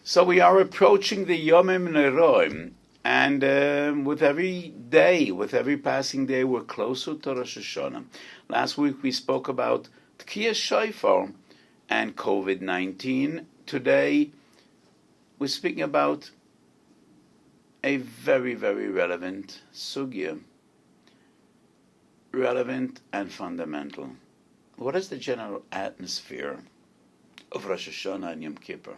So we are approaching the Yomim Neroim, and with every day, with every passing day, we're closer to Rosh Hashanah. Last week we spoke about Tkiyah Shofar and COVID-19. Today we're speaking about a very, very relevant sugya, relevant and fundamental. What is the general atmosphere of Rosh Hashanah and Yom Kippur?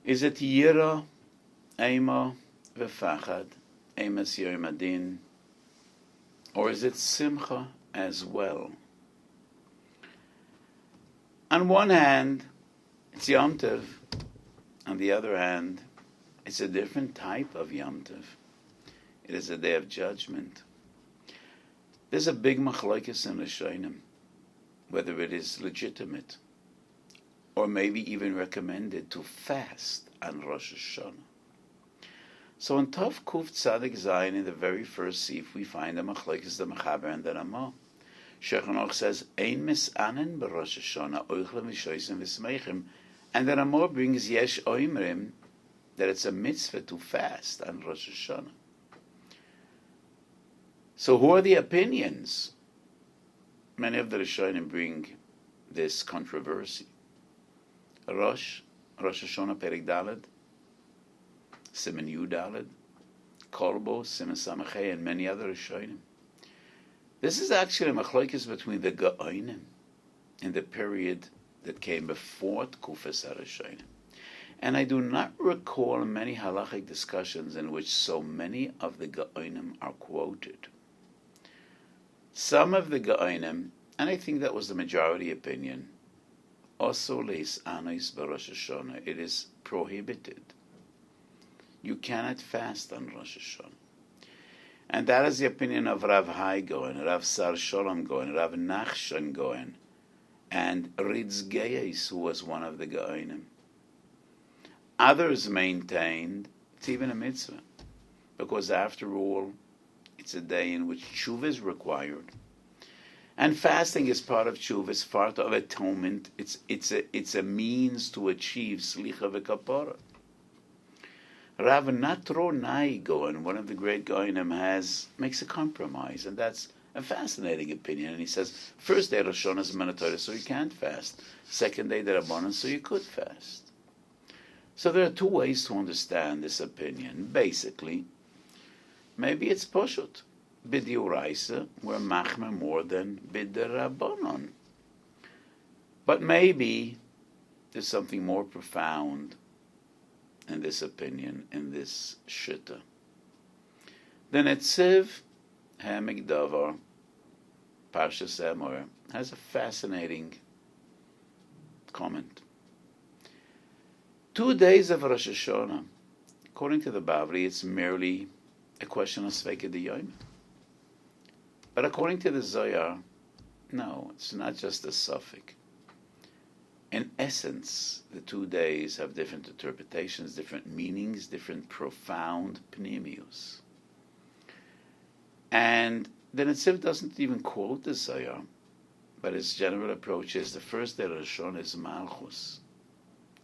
Is it Yira, Eima, V'fachad, Eimas Yom Adin, or is it Simcha as well? On one hand, it's Yom Tov. On the other hand, it's a different type of Yom Tov. It is a day of judgment. There's a big machlokes in Rishonim, whether it is legitimate or maybe even recommended to fast on Rosh Hashanah. So in Tov Kuf Tzadik Zayin, in the very first sif, we find the machlokes, the Mechaber and the Ramah. Sheikh Hanoch says, Ein misanen b'Rosh Hashanah, oichlem v'shoysim v'smeichim, and the Ramah brings Yesh Oimrim, that it's a mitzvah to fast on Rosh Hashanah. So who are the opinions? Many of the Rishonim bring this controversy. Rosh Hashanah Perek Daled, Siman Yud Daled, Korbo, Siman Samachay, and many other Rishonim. This is actually a machlokes between the Gaonim in the period that came before Tkufas HaRishonim. And I do not recall many halachic discussions in which so many of the Gaonim are quoted. Some of the Gaonim, and I think that was the majority opinion, also leis anos b'Rosh Hashanah, it is prohibited. You cannot fast on Rosh Hashanah. And that is the opinion of Rav Hai Goen, Rav Sar Sholem Goen, Rav Nachshon Goen, and Ritz Geyes, who was one of the Gaonim. Others maintained it's even a mitzvah, because after all, it's a day in which tshuva is required. And fasting is part of tshuva, it's part of atonement, it's a means to achieve slicha v'kapara. Rav Natro Nai Goen, one of the great Goenim, makes a compromise, and that's a fascinating opinion. And he says, first day Rosh Hashanah is mandatory, so you can't fast. Second day the Rabbanan, so you could fast. So there are two ways to understand this opinion. Basically, maybe it's poshut. B'diuraisa, we're machmer more than b'derabbanon. But maybe there's something more profound in this opinion, in this shitta. The Netziv HaMikdavar, Parshas Emor, has a fascinating comment. 2 days of Rosh Hashanah, according to the Bavli, it's merely a question of Sveika D'Yom. But according to the Zohar, no, it's not just a suffix. In essence, the 2 days have different interpretations, different meanings, different profound pnimius. And the Netziv doesn't even quote the Zohar, but its general approach is the first day of Rosh Hashanah is Malchus.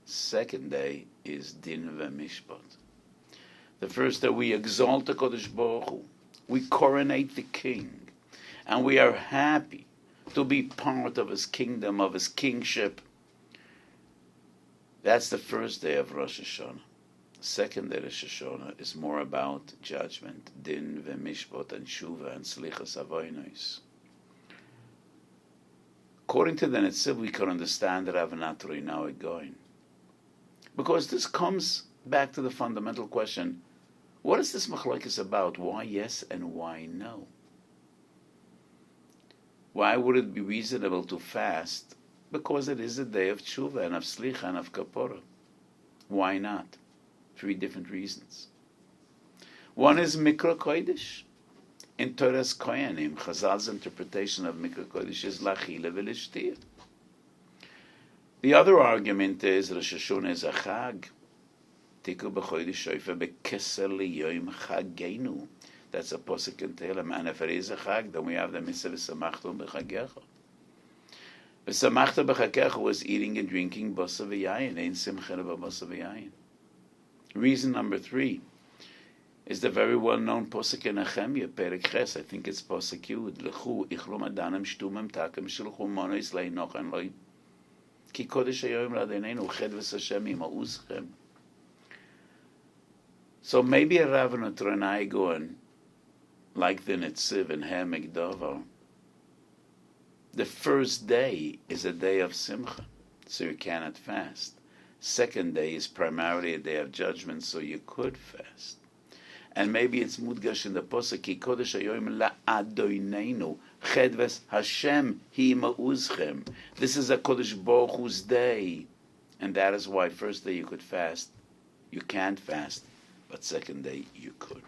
Second day is Din V'Mishpat. The first day we exalt the Kodesh Baruch Hu, we coronate the King, and we are happy to be part of His kingdom, of His kingship. That's the first day of Rosh Hashanah. Second day of Rosh Hashanah is more about judgment, Din V'Mishpat and Shuva and Slichas Avonos. According to the Netziv, we can understand that Rav Natro now going. Because this comes back to the fundamental question, what is this machlokes about? Why yes and why no? Why would it be reasonable to fast? Because it is a day of tshuva and of slicha and of kapora. Why not? 3 different reasons. One is Mikra Kodesh. In Torah's Koyanim, Chazal's interpretation of Mikra Kodesh is Lachila V'Lishtir. The other argument is Rosh Hashanah is a chag. Tiku b'chodesh shofar b'keser liyoim chagenu. That's a posuk in Tehillim. And if it is a chag, then we have the mitzvah v'samachtum b'chagecha. V'samachta b'chakecha was eating and drinking basa v'yayin. Ein simcha basa v'yayin. Reason number 3 is the very well-known posuk in Nehemiah, Perek Ches. I think it's posuk Yud. Lechu ichlu madanim shtumim takem shilchu monos leinochen loy ki kodesh hayoyim ladeneinu chedves Hashem ima'uzchem. So maybe a Rav and a Tronai going like the Netziv and Ha'amek Davar. The first day is a day of Simcha, so you cannot fast. Second day is primarily a day of judgment, so you could fast. And maybe it's mudgash in the posuk ki kodesh hayoyim la'adoneinu chedves Hashem hi ma'uzchem. This is a Kodesh Baruch Hu's day, and that is why first day you could fast, you can't fast, but second day you could.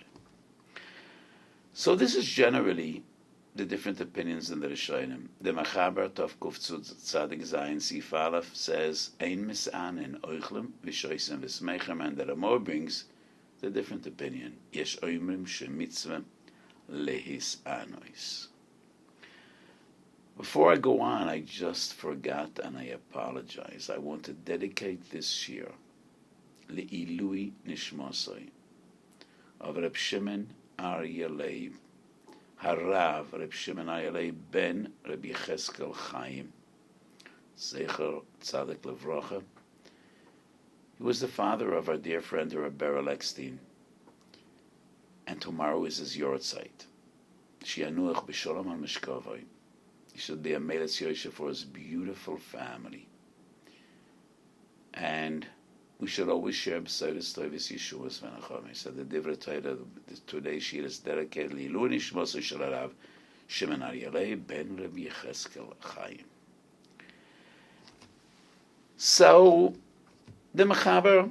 So this is generally the different opinions in the Rishonim. The Machaber Tov Kuf Tzadik Zayin Sif Aleph says Ein Misanin Oichlem V'Shoisem V'Smeichem, and the Ramor brings the different opinion. Yesh Oimrim Shemitzvah Lehis Anois. Before I go on, I just forgot and I apologize. I want to dedicate this Shiur Le'ilui Nishmosoi of Reb Shimon Aryeh Leib, Harav Reb Shimon Aryeh Leib ben Reb Yecheskel Chaim, Zecher Tzadik Levrocha. He was the father of our dear friend Reb Berel Eckstein, and tomorrow is his Yortzeit. Shianuach b'sholom al mishkavoi. He should be a Meles Yosef for his beautiful family. And we should always share B'Seiris Tovis Yeshua's V'Nachami. So the Divrei Torah, today's Shiur is dedicated L'Ilui Nishmoso Shel Harav Shimon Aryeh Leib ben Rabbi Yecheskel Chaim. So the Mechaber,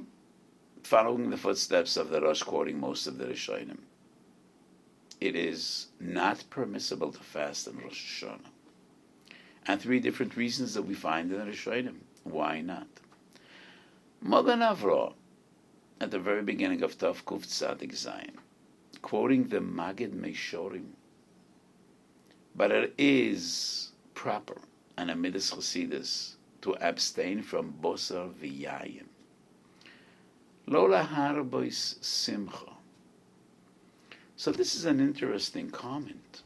following the footsteps of the Rosh, quoting most of the Rishonim, it is not permissible to fast on Rosh Hashanah. And 3 different reasons that we find in the Rishonim. Why not? Magen Avraham, at the very beginning of Tov Kuf Tzadik Zayin, quoting the Magid Meishorim, but it is proper and a midas chasidus to abstain from bosar v'yayim. Lo lahar bois simcha. So this is an interesting comment.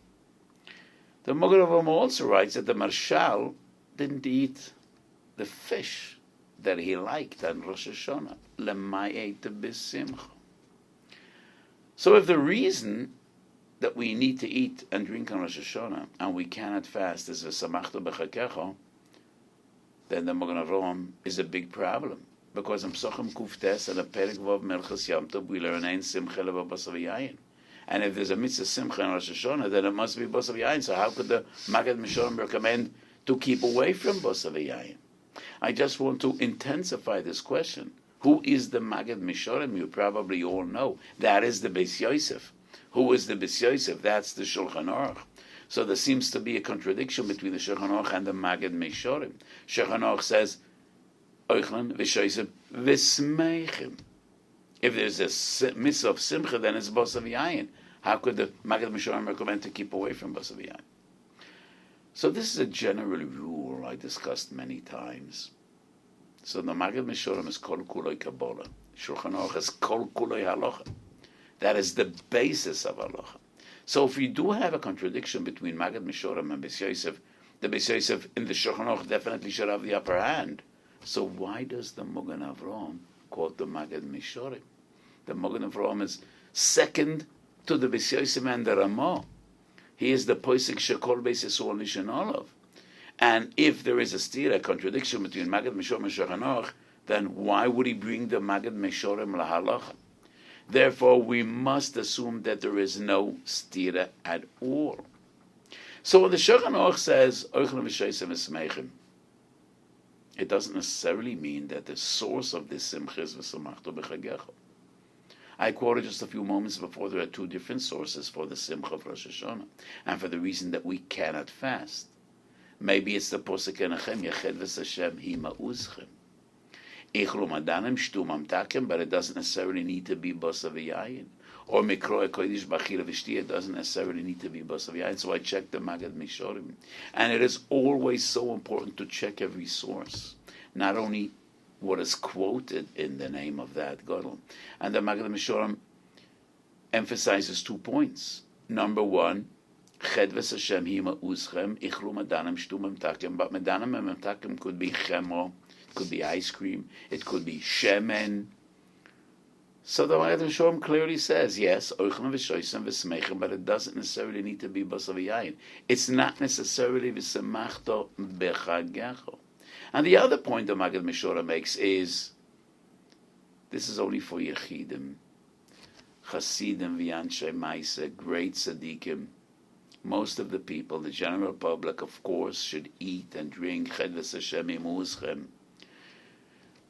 The Magen Avraham also writes that the Marshal didn't eat the fish that he liked on Rosh Hashanah. Lemay b'simcha. So if the reason that we need to eat and drink on Rosh Hashanah and we cannot fast is v'samachta b'chakecha, then the Magen Avraham is a big problem. Because in Psachim Kuftes and a Perek Vav Melchas Yom Tov we learn Ein Simcha Leva Basa V'Yayin. And if there's a mitzvah Simcha in Rosh Hashanah, then it must be Basa V'Yayin. So how could the Magid Meshorim recommend to keep away from Basa V'Yayin? I just want to intensify this question. Who is the Magid Meshorim? You probably all know. That is the Beis Yosef. Who is the Beis Yosef? That's the Shulchan Aruch. So there seems to be a contradiction between the Shulchan Aruch and the Magid Meshorim. Shulchan Aruch says, Oichlan v'shoisem v'smeichem. If there's a mitzvah of simcha, then it's basa v'yayin. How could the Magid Meshorim recommend to keep away from basa v'yayin? So this is a general rule I discussed many times. So the Magid Meshorim is kol kuloi kabbalah. Shulchan Aruch is kol kuloi halacha. That is the basis of halacha. So if we do have a contradiction between Magid Meshorim and Beis Yosef, the Beis Yosef in the Shulchan Aruch definitely should have the upper hand. So why does the Magen Avraham quote the Magid Meshorim? The Magen Avraham is second to the Beis Yosef and the Ramah. He is the Poisik Shekol Beis Yisrael Nishan Olav. And if there is a contradiction between Magid Meshorim and Shulchan Aruch, then why would he bring the Magid Meshorim lahalacha? Therefore, we must assume that there is no stira at all. So when the Shulchan Aruch says, Oichlem v'shoisem v'smeichem, it doesn't necessarily mean that the source of this simcha is v'samachto b'chagecha. I quoted just a few moments before there are 2 different sources for the simcha of Rosh Hashanah, and for the reason that we cannot fast. Maybe it's the posuk in Nehemiah, chedves Hashem hi ma'uzchem. Ichlu madanim shtum amtakem, but it doesn't necessarily need to be basa v'yayin. or Mikroe Kodesh Bachila Vishtia doesn't necessarily need to be Basav Yain. So I checked the Magad Mishorim. And it is always so important to check every source. Not only what is quoted in the name of that Gadol. And the Magad Mishorim emphasizes 2 points. Number one, Chedves Hashem Hima Uzchem, Ichlu Madanim Shtum Mtakim. But Madanim and Mtakim could be Chemo, it could be ice cream, it could be Shemen. So the Magen Shalom clearly says, yes, Oichem v'shoisem v'smechem, but it doesn't necessarily need to be Basav Yain. It's not necessarily v'semachto b'chagecho. And the other point the Magen Mishora makes is, this is only for Yechidim, Chasidim v'Anshe Maisa, great tzaddikim. Most of the people, the general public, of course, should eat and drink Chedves Hashem Imuzchem.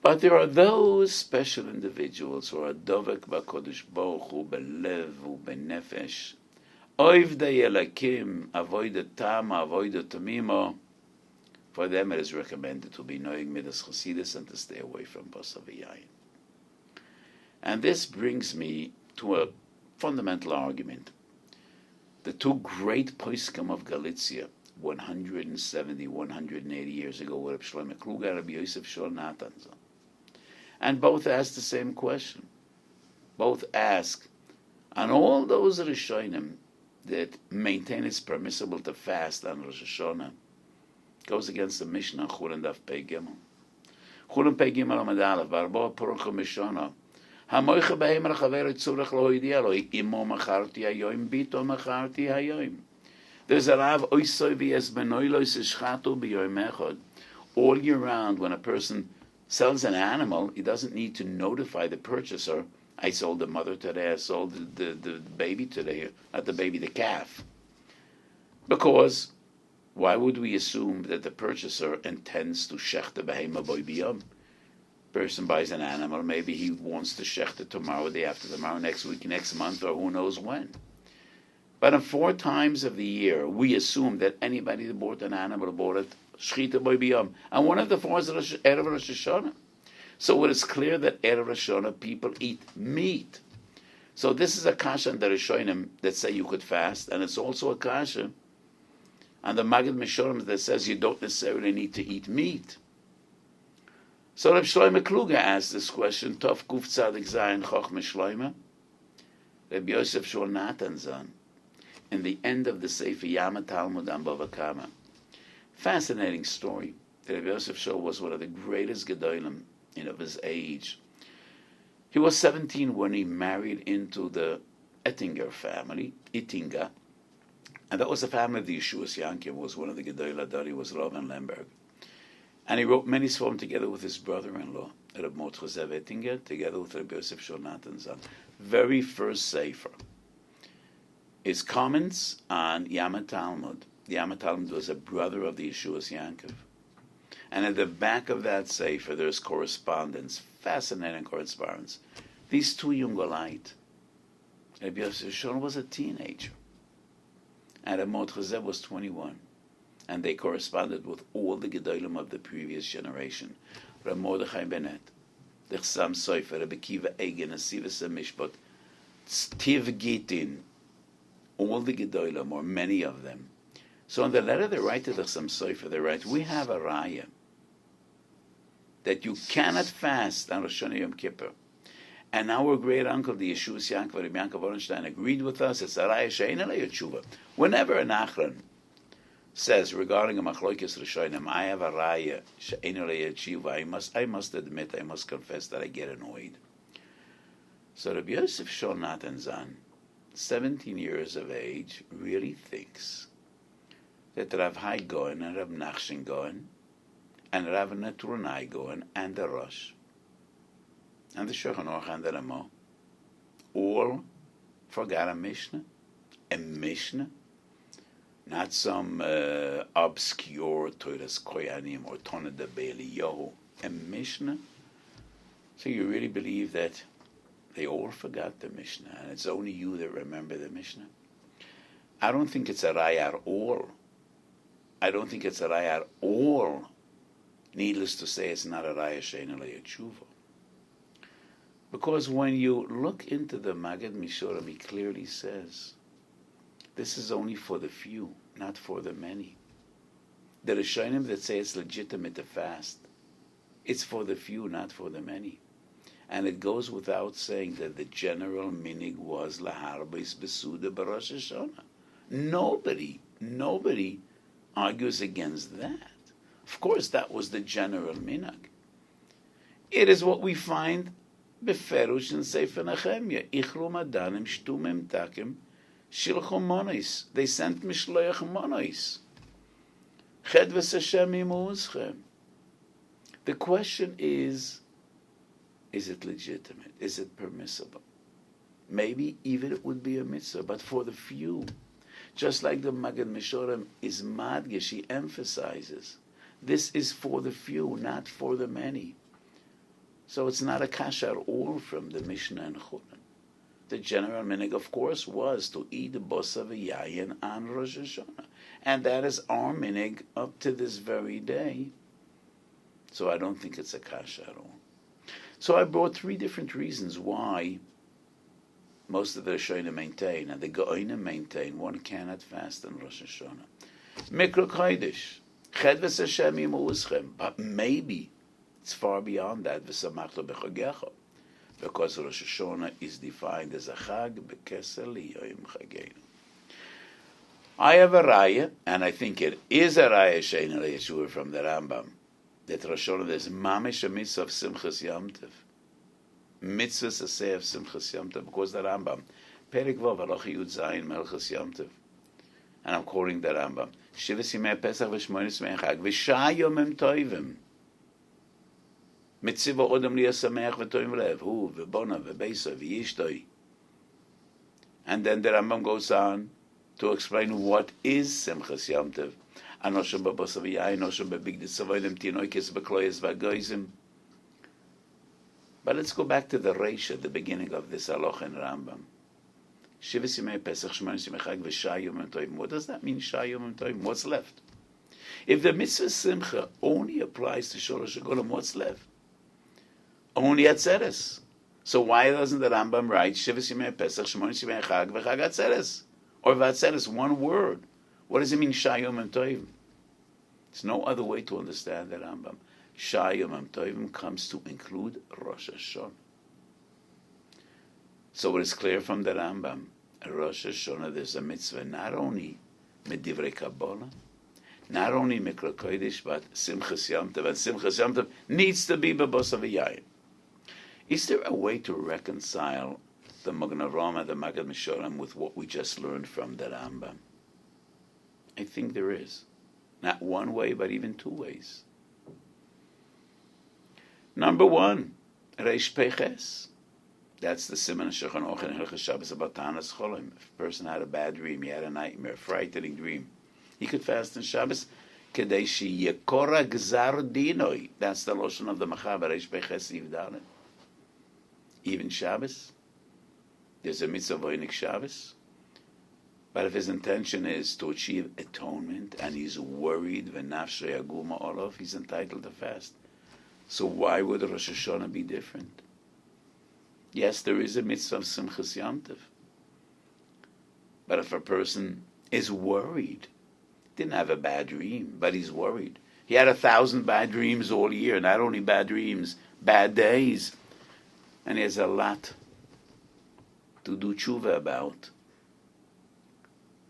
But there are those special individuals who are dovek b'kodesh baruch hu belev u'benefesh, oivdei elakim, avoida tama, avoida tamima. For them it is recommended to be knowing midas chasidus and to stay away from basav yayin. And this brings me to a fundamental argument. The 2 great poskim of Galicia, 170, 180 years ago, were Reb Shlomo Kluger and Rabbi Yosef Shor Natanzon. And both ask the same question. Both ask, on all those Rishonim that maintain it's permissible to fast on Rosh Hashanah, goes against the Mishnah, Chulin Daf Pei Gimel. Chulin Pei Gimel Amad Aleph, Barbo Purucha Mishana, Hamoicha Behem Rachaver Tzurech Lohidia Lo, Imo Macharti Hayoim, Bito Macharti Hayoim. There's a Rav Oisoi V'yes Benoilos Ishchatu B'yoim Echad. All year round, when a person sells an animal, he doesn't need to notify the purchaser, I sold the mother today, I sold the baby today, not the baby, the calf. Because why would we assume that the purchaser intends to shech the behema boy biyom? Person buys an animal, maybe he wants to shech it tomorrow, the day after tomorrow, next week, next month, or who knows when. But in 4 times of the year, we assume that anybody that bought an animal bought it Shchita boy biyom. And one of the 4 is Erev Rosh Hashanah. So it is clear that Erev Rosh Hashanah people eat meat. So this is a kasha on the Rishonim that say you could fast, and it's also a kasha on the Magid Mishorim that says you don't necessarily need to eat meat. So Reb Shlomo Kluger asked this question, Tov Kuf Tzadik Zayin Choch Mishloime, Reb Yosef Shor Natanzon, in the end of the Sefer Yama Talmud and Bava Kama. Fascinating story. Rabbi Yosef Shor was one of the greatest Gedolim of his age. He was 17 when he married into the Ettinger family, Ittinger, and that was the family of the Yeshuas Yankiv, was one of the Gedolim Adari, was Rav and Lemberg. And he wrote many Sforim together with his brother-in-law, Reb Mordechai Ettinger, together with Rabbi Yosef Shor Natanzon. Very first Sefer is comments on Yama Talmud. The Yama Talmud was a brother of the Yeshuas Yankov. And at the back of that Sefer, there's correspondence, fascinating correspondence. These 2 young Golite, Rabbi Yosef Shor was a teenager, and Reb Mordechai was 21. And they corresponded with all the Gedolim of the previous generation. Reb Mordechai Bennett, the Chassam Sofer, Rabbi Kiva Eigen, Asivas Mishpat, Tiv Gitin, all the Gedolim, or many of them. So in the letter they write to the Chassam Sofer, they write, we have a raya that you cannot fast on Rosh Hashanah Yom Kippur. And our great uncle, the Yeshuas Yankov, Rabbi Yankov Orenstein, agreed with us. It's a raya she'ein alei tshuva. Whenever an Achron says regarding a Machlokes Rishonim, I have a raya she'ein alei tshuva, I must admit, I must confess that I get annoyed. So Rabbi Yosef Shor Natanzon, 17 years of age, really thinks that Rav Hai Goen and Rav Nachshon Goen and Rav Netrunai Goen and the Rosh and the Shulchan Aruch and the Ramo all forgot a Mishnah, not some obscure Toras Koyanim or Tona de Be'eliyahu, a Mishnah. So you really believe that they all forgot the Mishnah and it's only you that remember the Mishnah? I don't think it's a raya at all. I don't think it's a raya at all. Needless to say, it's not a raya she'ein alei tshuva. Because when you look into the Magad Mishorim, he clearly says, this is only for the few, not for the many. The Rishonim that say it's legitimate to fast, it's for the few, not for the many. And it goes without saying that the general minig was laharbis besuda b'Rosh Hashanah. Nobody argues against that. Of course, that was the general minhag. It is what we find beferush in Sefer Nehemiah. Ichlu madanim shtumim takim shilchu monos. They sent mishloach monos. Chedves Hashem imuuschem. The question is it legitimate? Is it permissible? Maybe even it would be a mitzvah, but for the few. Just like the Magad Mishorim is madgesh, he emphasizes, this is for the few, not for the many. So it's not a kasha at all from the Mishnah and Chullin. The general minig, of course, was to eat bosa v'yayin on Rosh Hashanah. And that is our minig up to this very day. So I don't think it's a kasha at all. So I brought 3 different reasons why most of the Rishonim maintain, and the Go'onim maintain, one cannot fast on Rosh Hashanah. Mikra Kodesh, Chedves Hashem imuuschem, but maybe it's far beyond that, V'samachto b'chogecha, because Rosh Hashanah is defined as a Chag b'kesel liyoyim Chagenu. I have a raya, and I think it is a raya she'ein Shiur from the Rambam, that Rosh Hashanah is mamish a mitzvah of Simchas Yom Tov. Mitzvahs a say of Simchas Yom Tov, because the Rambam, Perik Vav Halacha Yud Zayin Melchas Yom Tov, and I'm quoting the Rambam, Shivas Yimei Pesach v'Shmonis Yimei Chag v'Shah Yomim Tovim Mitzvah Odom Liyas Sameach v'Tovim Lev Hu v'Bona v'Beisa v'Yishtoi. And then the Rambam goes on to explain what is Simchas Yom Tov. Anoshim b'Bosa v'Yayin, Anoshim b'Bigdei Tzavodim, Tinoikis b'Kloyes v'Agoyzim. But let's go back to the Reish at the beginning of this Halacha in Rambam. Shivas Yimei Pesach Shmonis Yimei Chag v'Shah Yomim Tovim. What does that mean, Shah Yomim Tovim? What's left? If the mitzvah Simcha only applies to Shorosh HaGolam, what's left? Only Atzeres. So why doesn't the Rambam write Shivas Yimei Pesach Shmonis Yimei Chag v'Chag Atzeres? Or Vatzeres, one word. What does it mean, Shah Yomim Tovim? There's no other way to understand the Rambam. Shah Yomim Tovim comes to include Rosh Hashanah. So it is clear from the Rambam, Rosh Hashanah, there's a mitzvah not only Medivrei Kabbalah, not only Mikra Kodesh, but Simchas Yom Tov, and Simchas Yom Tov needs to be B'Bosa v'Yayin. Is there a way to reconcile the Magen Avraham and the Magad Mishorim with what we just learned from the Rambam? I think there is. Not one way, but even 2 ways. Number 1, Reish Peches. That's the Siman Shulchan Aruch in Hilchos Shabbos about Tanas Cholim. If a person had a bad dream, he had a nightmare, a frightening dream, he could fast on Shabbos. Kedei sheyekora gzar dinoi. That's the loshon of the Machaber, Reish Peches Yivdalet. Even Shabbos, there's a mitzvah voinik Shabbos. But if his intention is to achieve atonement and he's worried, v'nafshe yaguma olav, he's entitled to fast. So why would Rosh Hashanah be different? Yes, there is a mitzvah of Simchas Yom Tov. But if a person is worried, didn't have a bad dream, but he's worried. He had 1,000 bad dreams all year, not only bad dreams, bad days. And he has a lot to do tshuva about.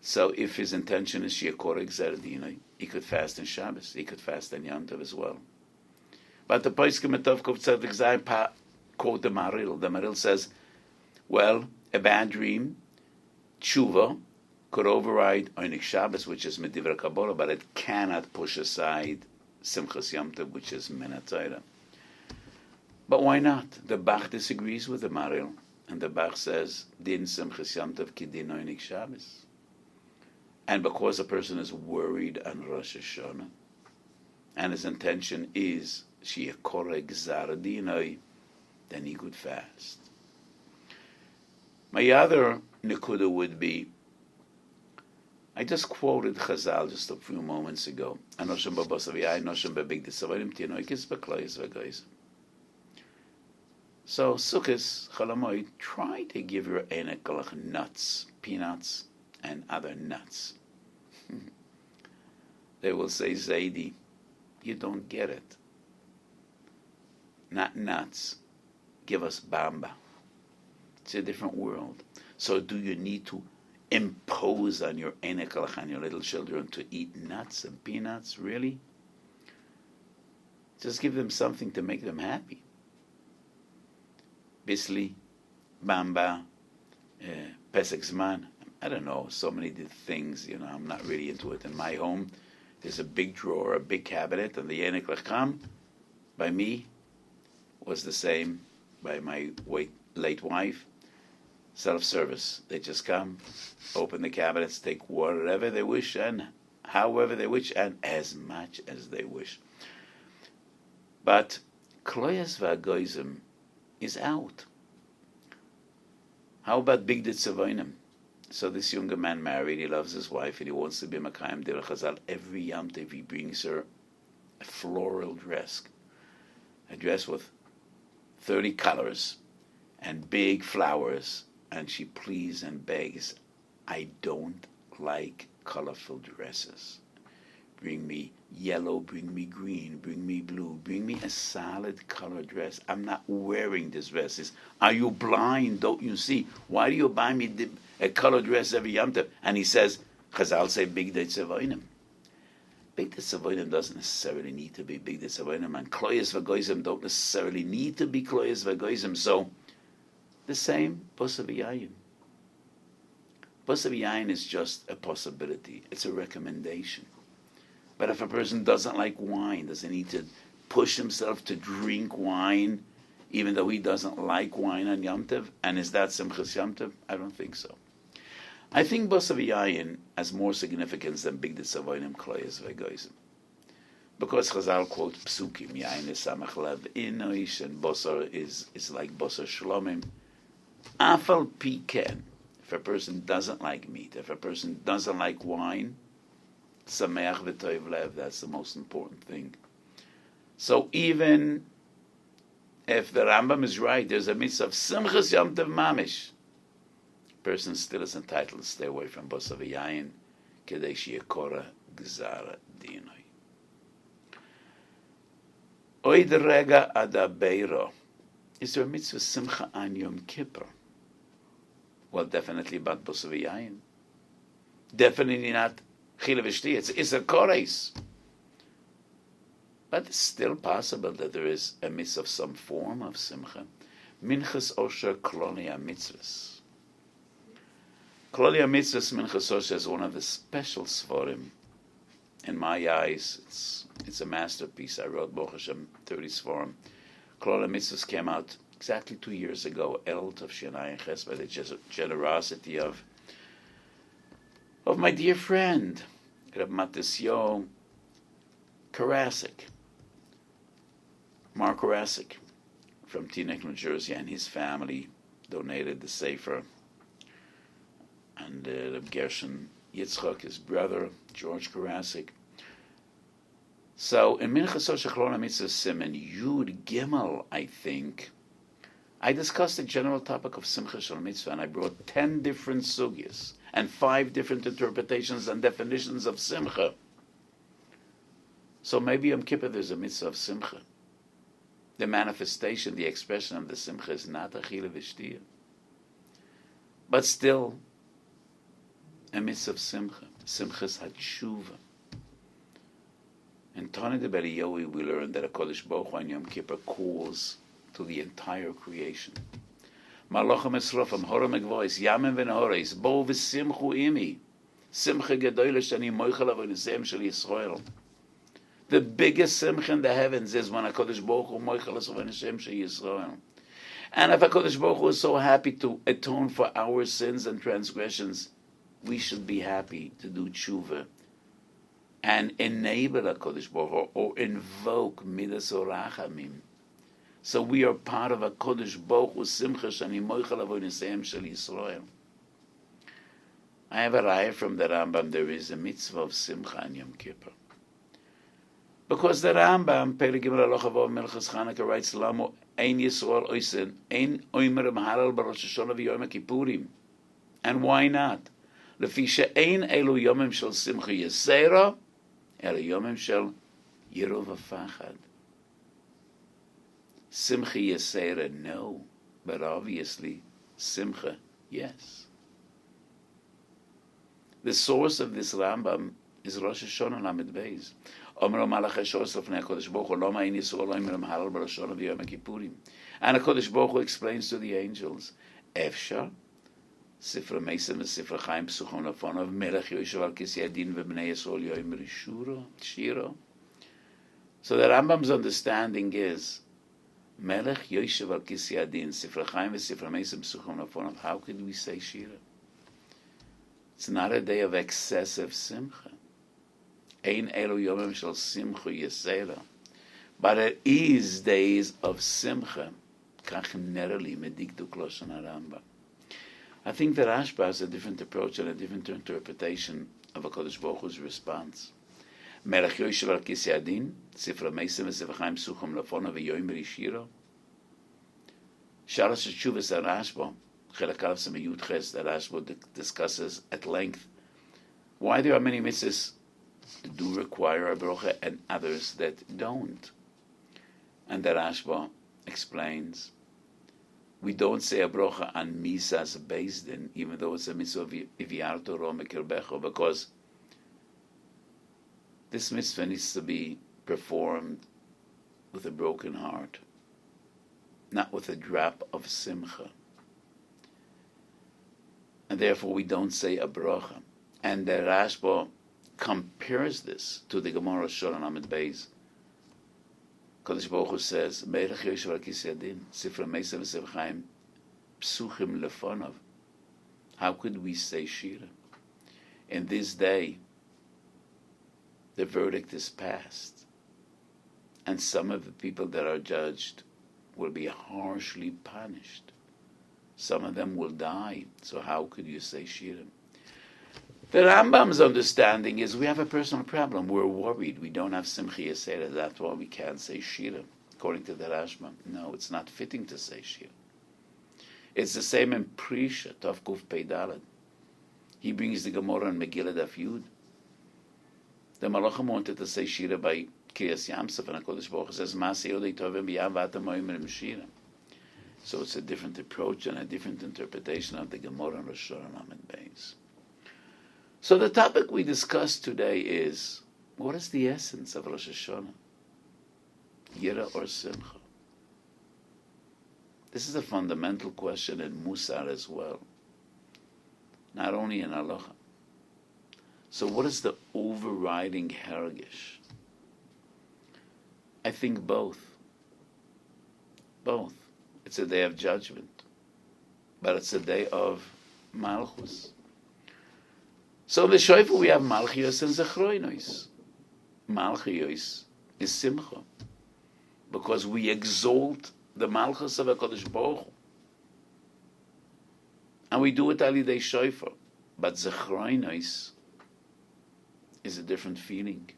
So if his intention is Sheyekor Gzar Dinai, he could fast in Shabbos, he could fast on Yom Tov as well. But the Poskim Tov Kov Tzadik Zayin quote the Maril. The Maril says, well, a bad dream, tshuva, could override Oinik Shabbos, which is Medivrei Kabbalah, but it cannot push aside Simchas Yom Tov, which is Min HaTorah. But why not? The Bach disagrees with the Maril, and the Bach says, Din Simchas Yom Tov ki din Oinik Shabbos. And because a person is worried on Rosh Hashanah, and his intention is Sheyekor Gzar Dinai, then he could fast. My other nekuda would be, I just quoted Chazal just a few moments ago. Anoshim b'Bosa v'Yayin, Anoshim b'Bigdei Tzavodim, Tinoikis b'Kloyes v'Agoyzim. So Sukkot, Cholamoid, try to give your enekalach nuts, peanuts, and other nuts. They will say, Zaidi, you don't get it. Not nuts. Give us bamba. It's a different world. So do you need to impose on your enekalach, on your little children, to eat nuts and peanuts? Really? Just give them something to make them happy. Bisli, bamba, pesach zman. I don't know, so many things, I'm not really into it. In my home, there's a big drawer, a big cabinet, and the Yenik Lecham, by me, was the same by my late wife. Self-service. They just come, open the cabinets, take whatever they wish, and however they wish, and as much as they wish. But Kloyas V'Agoizim is out. How about Big Ditzavonim? So this younger man married, he loves his wife, and he wants to be Makayim Derech Chazal. Every Yom Tov he brings her a floral dress. A dress with 30 colors and big flowers, and she pleads and begs, I don't like colorful dresses. Bring me yellow, bring me green, bring me blue, bring me a solid color dress. I'm not wearing this dress. Are you blind? Don't you see? Why do you buy me a color dress every Yom Tov? And he says, Chazal say Big Day Tzavonim. Big Day Tzavonim doesn't necessarily need to be Big Day Tzavonim, and Kloyas V'Agoizim don't necessarily need to be Kloyas V'Agoizim. So, the same, Bosav Yayin. Bosav Yayin is just a possibility. It's a recommendation. But if a person doesn't like wine, does he need to push himself to drink wine, even though he doesn't like wine on Yom Tov? And is that Simchas Yom Tov? I don't think so. I think Bosav Yayin has more significance than Big Ditzavonim Kloyas V'Agoizim. Because Chazal quote Psukim, Yayin is Samach Lev Inoish, and Bosar is like Bosar Shlomim. Afal Piken, if a person doesn't like meat, if a person doesn't like wine, Sameach v'toiv lev, that's the most important thing. So even if the Rambam is right, there's a mitzvah of Simchas Yom Tov Mamish. Person still is entitled to stay away from Bosav Yayin, Kedei Sheyekora Gzara Dinoi. Oid Rega Adabeiro. Is there a mitzvah Simcha on Yom Kippur? Well, definitely about Bosav Yayin. Definitely not it's a kores. But it's still possible that there is a mitzvah of some form of simcha. Minchas Osher Klolia Mitzvahs. Klolia Mitzvahs, Minchas Osher is one of the special svarim. In my eyes, it's a masterpiece. I wrote Baruch Hashem 30 svarim. Klolia Mitzvahs came out exactly 2 years ago, El Tov Shenai Ches, by the generosity of my dear friend, Reb Matisyo Karasik, Mark Karasik, from Teaneck, New Jersey, and his family donated the Sefer. And Reb Gershon Yitzchak, his brother, George Karasik. So in Minchas Osher Klolia Mitzvah Siman Yud Gimel, I think, I discussed the general topic of Simcha Shel Mitzvah, and I brought 10 different sugyas and 5 different interpretations and definitions of Simcha. So maybe Yom Kippur there's a mitzvah of Simcha. The manifestation, the expression of the Simcha is not Achila V'Shtiyah, but still a mitzvah of Simcha. Simcha's Hatshuva. In Tana de Beriyahu we learn that a Kodesh Baruch Hu on Yom Kippur calls to the entire creation. Malachim esrofim, horam egvois, yamim v'nahoreis, bo v'simchu imi, simcha gedoyle shani moichel avonisem shel Yisrael. The biggest simcha in the heavens is when HaKadosh Baruch Hu moichel avonisem shel Yisrael. And if HaKadosh Baruch Hu is so happy to atone for our sins and transgressions, we should be happy to do tshuva and enable HaKadosh Baruch Hu or invoke midas orachamim. So we are part of a Kodesh Baruch Hu Simcha Shani Moichel Avonisem Shel Yisrael. I have a raya from the Rambam. There is a mitzvah of Simcha on Yom Kippur. Because the Rambam, Perek Gimel Halacha Vav Melchus Chanukah writes, Lamo Ein Yisrael Oisen, Ein Oimer Mahalal Barosh Hashanah V'Yom Kippurim. And why not? Lefi she'ein elu yomim shel simcha yesera, elu yomim shel yirov v'fachad. Simcha yesera, no. But obviously, simcha, yes. The source of this Rambam is Rosh Hashanah Lamed Beis. Omer Malach HaShos Lefnei HaKadosh Baruch Hu, Lama Ein Yisrael Omer Mahalal Barosh Hashanah V'Yom Kippurim. And HaKadosh Baruch Hu explains to the angels, Efshar, Sifra Mesim and Sifra Chaim Psuchon Lafonov, Melech Yoshev Al Kisei Adin V'Bnei Yisrael Yomer Shiro. So the Rambam's understanding is, Melech Yoshev Al Kisei Adin, Sifra Chaim and Sifra Mesim Psuchon Lafonov. How could we say Shira? It's not a day of excessive simcha. Ein elu yomim shel simcha yesera. But it is days of simcha. Kach nereli medikduk loshen harambam. I think that Rashba has a different approach and a different interpretation of HaKadosh Baruch Hu's response. Melech Yoshev al Kisei Adin, Sifra Mesim v'Sifra Chaim Psuchim Lafonov v'Yomer Yishiro. Shalosh Teshuvos Rashba, Chelek Aleph Simon Yud Ches, that Rashba discusses at length why there are many mitzvahs that do require a brocha and others that don't. And that Rashba explains, we don't say a brocha on misas beis din, even though it's a mitzvah of iviarto ro mekirbecho, because this mitzvah needs to be performed with a broken heart, not with a drop of simcha. And therefore we don't say a brocha. And the Rashba compares this to the Gemara Shor and Amid Beis. Kodesh Baruch Hu says, Melech Yoshev al Kisei Adin, Sifra Mesim v'Sifra Chaim Psuchim Lefonov. How could we say Shira? In this day, the verdict is passed, and some of the people that are judged will be harshly punished. Some of them will die. So how could you say Shira? The Rambam's understanding is we have a personal problem. We're worried. We don't have Simcha Yesera. That's why we can't say Shira. According to the Rashba, no, it's not fitting to say Shira. It's the same in Prisha, Tov Kuf Pei Daled. He brings the Gemara and Megillah Daf Yud. The Malachim wanted to say Shira by Kriyas Yamsef, and HaKadosh Baruch Hu says, Ma'aseh Yodei Tovim B'Yam V'atam Oimerim Shira. So it's a different approach and a different interpretation of the Gemara and Rosh and Amid Beis. So the topic we discussed today is, what is the essence of Rosh Hashanah? Yira or Simcha? This is a fundamental question in Musar as well, not only in Halacha. So what is the overriding hergish? I think both. Both. It's a day of judgment, but it's a day of Malchus. So in the Shofar we have Malchios and Zechroinos. Malchios is Simcha, because we exalt the Malchus of HaKadosh Baruch Hu. And we do it al yidei Shofar. But Zechroinos is a different feeling.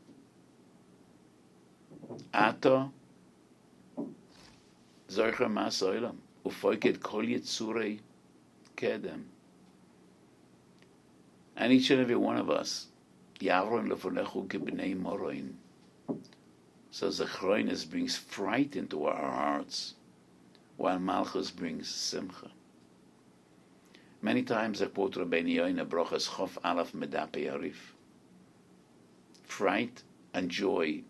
Ata Zocher Mas Olam Ufoiked Kol Yitzurei Kedem. And each and every one of us, Yavron Lefonechu Kebnei Moroin. So Zechroinos brings fright into our hearts, while Malchus brings Simcha. Many times I quote Rabbeinu Yoina Brochas Chof Alaf Medape Arif. Fright and joy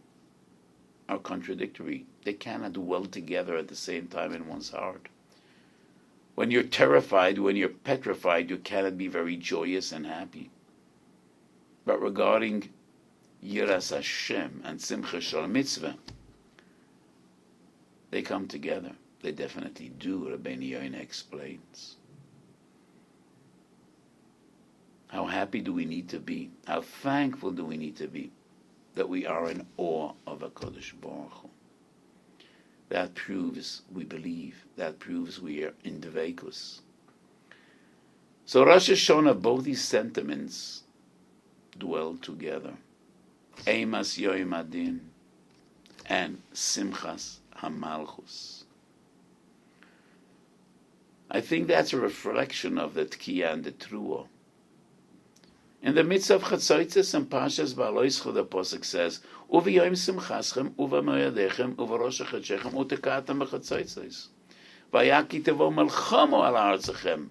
are contradictory. They cannot dwell together at the same time in one's heart. When you're terrified, when you're petrified, you cannot be very joyous and happy. But regarding Yiras Hashem and Simcha Shal Mitzvah, they come together. They definitely do, Rabbeinu Yoina explains. How happy do we need to be? How thankful do we need to be that we are in awe of HaKadosh Baruch Hu? That proves we believe. That proves we are in Dveikus. So Rosh Hashanah, both these sentiments dwell together. Eimas Yoim Adin, and Simchas HaMalchus. I think that's a reflection of the Tkiya and the Truah. In the midst of Chatzotzes and Pashas Ba'aloischa, the Pasuk says, Uv'yom simchaschem, uvamoyadechem, uvarosh chadshechem, utekatem b'chatzotzes. Vayaki tevo melchamo al arzachem,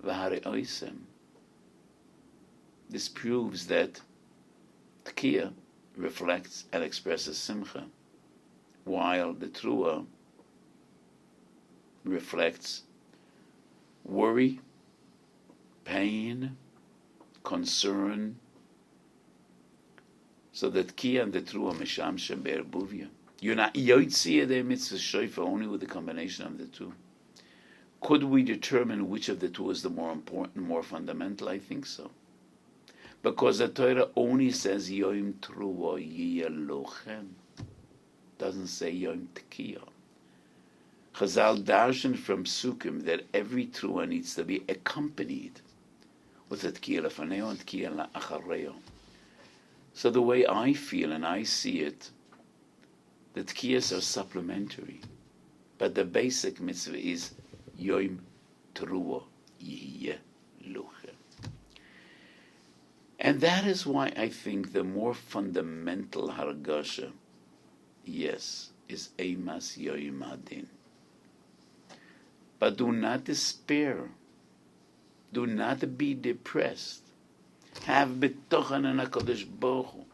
v'hareoisem. This proves that Tkiya reflects and expresses Simcha, while the Truah reflects worry, pain, concern. So that Tkiya and the Truah mishamshem be'erbuvia. You're not yotzei the mitzvah shofar only with the combination of the two. Could we determine which of the two is the more important, more fundamental? I think so. Because the Torah only says Yom Truah yiyeh lochem. Doesn't say Yom Tkiya. Chazal darshan from Sukkim that every Truah needs to be accompanied with a Tkiya lefaneo and Tkiya la'achareo. So the way I feel and I see it, the Tkiyas are supplementary, but the basic mitzvah is Yom Truah yiyeh lochem. And that is why I think the more fundamental hargasha, yes, is Eimas Yom Hadin. But do not despair. Do not be depressed. Have betochen in HaKadosh Baruch Hu.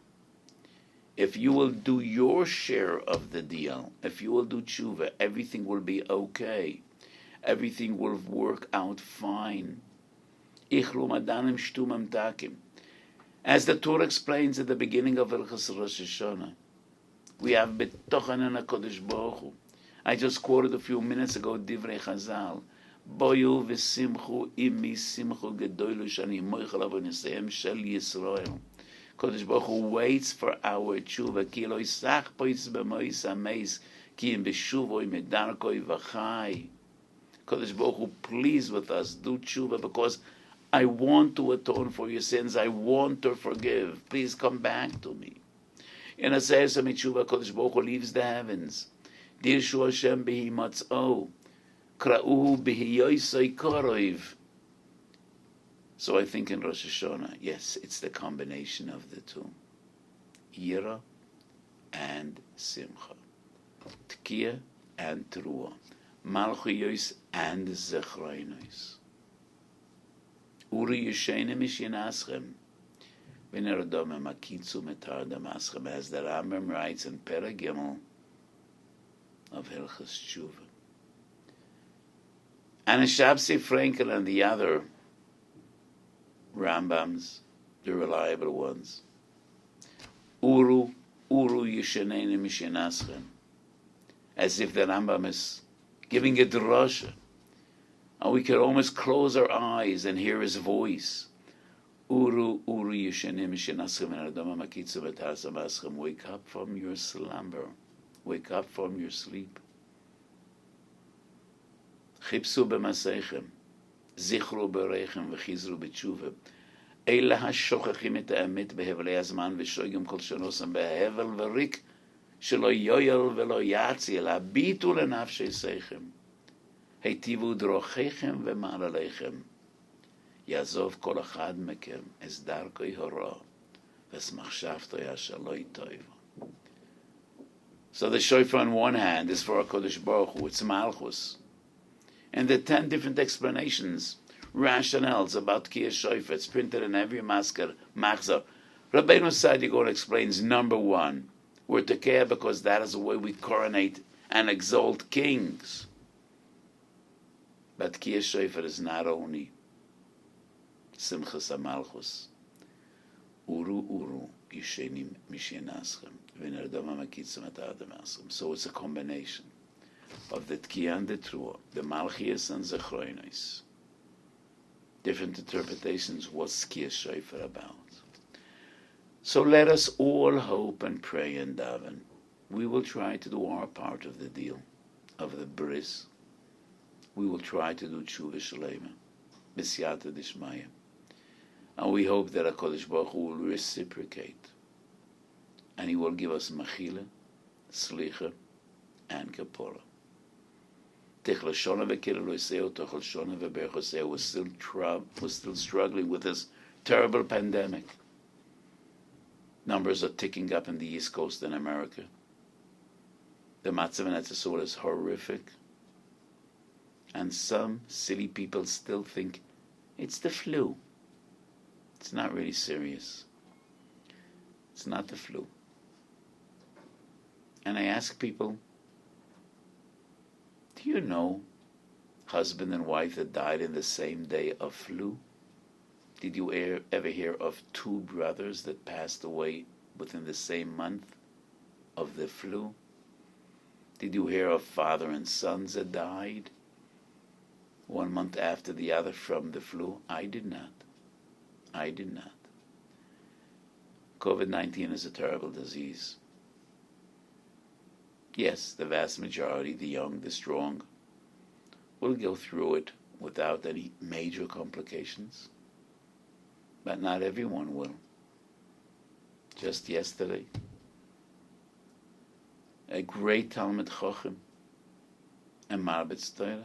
If you will do your share of the deal, if you will do tshuva, everything will be okay. Everything will work out fine. Ichlu madanim shtumam takim. As the Torah explains at the beginning of Hilchos Rosh Hashanah, we have betochen in HaKadosh Baruch Hu. I just quoted a few minutes ago Divrei Chazal. Boyu v'simchu imi simchu gedoylu shani moichel avonisayim shel Yisrael. Kodesh Baruch Hu waits for our tshuva. Ki lo yisach poitz b'mois ameis ki im b'shuvoi medarkoi v'chai. Kodesh Baruch Hu, please with us, do tshuva, because I want to atone for your sins. I want to forgive. Please come back to me. In Asayas HaMitshuva, Kodesh Baruch Hu leaves the heavens. Dirshu Hashem b'hi matz'o. Kra'uhu b'hi yoisei koroiv. So I think in Rosh Hashanah, yes, it's the combination of the two. Yira and Simcha. Tkiya and Truah. Malchuyos and Zechroinos. Uri Yeshene Mishianaschem. V'neradome makitzu metar damaschem. As the Rambam writes in Perek Gimel of Hilchos Tshuva. And Shabsi Frankel and the other Rambams, the reliable ones. Uru Yeshenene Mishenaschem. As if the Rambam is giving a drasha. And we could almost close our eyes and hear his voice. Uru Yeshenene Mishenaschem v'neradome makitzu metar damaschem. Wake up from your slumber. Wake up from your sleep. Chipsu b'maseichem, zichru b'reichem, v'chizru b'tshuva. Eila ha'shochachim et ha'emet behevlei hazman, v'shoigim kol shenosam behevel v'rik, shelo yoyel v'lo yatzi, el habitu lenafshei seichem. Heitivu drochechem v'ma'aleichem. Yazov kol achad mekem, es darkoi hora, v'es machshavto yashaloi toivo. So the shofar on one hand is for HaKadosh Baruch Hu, it's Malchus. And the 10 different explanations, rationales about Tkiyas Shofar, it's printed in every masker, machzor. Rabbeinu Sadigon explains, number 1, we're Tekeah because that is the way we coronate and exalt kings. But Tkiyas Shofar is not only Simchas HaMalchus. Uru, Yishenim Mishenaschem, v'neradome makitzu metar damaschem. So it's a combination of the Tkiya and the Truah, the Malchias and Zechroinos. Different interpretations, what's Tkiyas Shofar about. So let us all hope and pray and daven. We will try to do our part of the deal, of the bris. We will try to do tshuva shalema, b'siyata d'shmaya. And we hope that HaKadosh Baruch Hu will reciprocate. And He will give us machila, Slicha, and Kippur. Tichel Shona v'Kilul Oseo, Tichel Shona v'Berach Oseo was still struggling with this terrible pandemic. Numbers are ticking up in the East Coast in America. The matzav in Etzisur is horrific. And some silly people still think it's the flu. It's not really serious. It's not the flu. And I ask people, do you know husband and wife that died in the same day of flu? Did you ever hear of two brothers that passed away within the same month of the flu? Did you hear of father and sons that died 1 month after the other from the flu? I did not. I did not. COVID-19 is a terrible disease. Yes, the vast majority, the young, the strong, will go through it without any major complications. But not everyone will. Just yesterday, a great Talmid Chacham, a Marbitz Torah,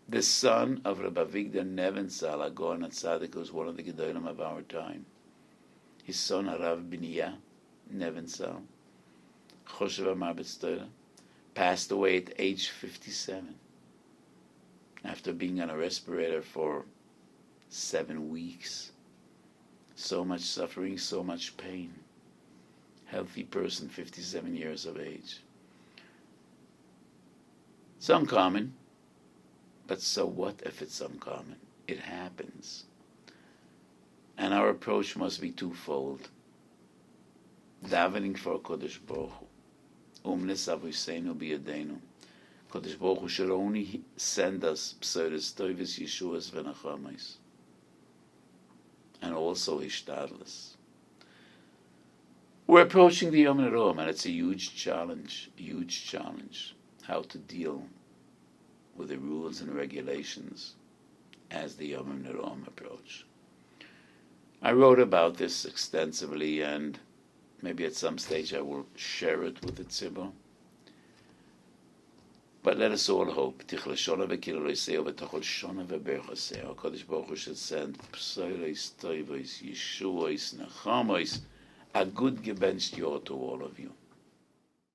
the son of Rabbi Avigdor Nebenzahl, a Gaon HaTzadik, who was one of the Gedolim of our time. His son, Harav Biniyah Nebenzahl, Choshev Marbitz Torah, passed away at age 57 after being on a respirator for 7 weeks. So much suffering, so much pain. Healthy person, 57 years of age. It's uncommon, but so what if it's uncommon? It happens. And our approach must be twofold. Davening for Kodesh Baruch Hu. Umnes Avuseinu biyadenu. Kodesh Baruch Hu should only send us B'soros Tovos, Yeshuas v'Nachamos. And also Hishtadlus. We're approaching the Yom Nerom, and it's a huge challenge, how to deal with the rules and regulations as the Yom Nerom approach. I wrote about this extensively, and maybe at some stage I will share it with the Tzibur. But let us all hope. Tichel Shona v'Kilul Oseo v'Tichel Shona v'Berach Oseo. HaKadosh Baruch Hu should send B'soros Tovos, Yeshuos, Nachamos, a good gebencht year to all of you.